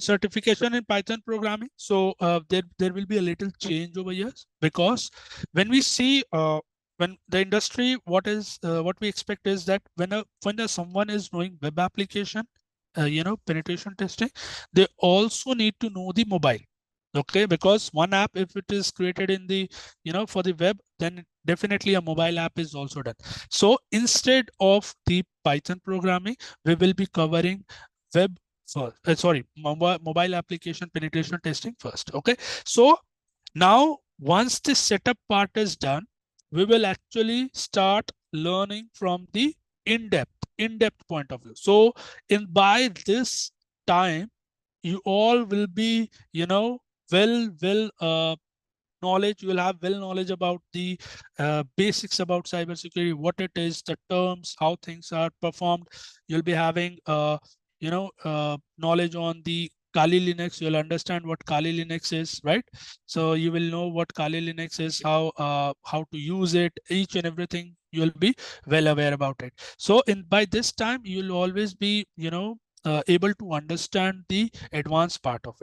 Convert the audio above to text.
certification in Python programming. So there will be a little change over here, because when we see when the industry, what we expect is that when someone is knowing web application, penetration testing, they also need to know the mobile. Okay, because one app, if it is created in the, for the web, then definitely a mobile app is also done. So instead of the Python programming, we will be covering web first, mobile application penetration testing first. Okay, so now once the setup part is done, we will actually start learning from the in-depth point of view. So by this time, you all will be, well knowledge, you will have well knowledge about the basics about cybersecurity, what it is, the terms, how things are performed. You'll be having knowledge on the Kali Linux. You'll understand what Kali Linux is, right? So you will know what Kali Linux is, how to use it, each and everything. You'll be well aware about it. So by this time, you'll always be able to understand the advanced part of it.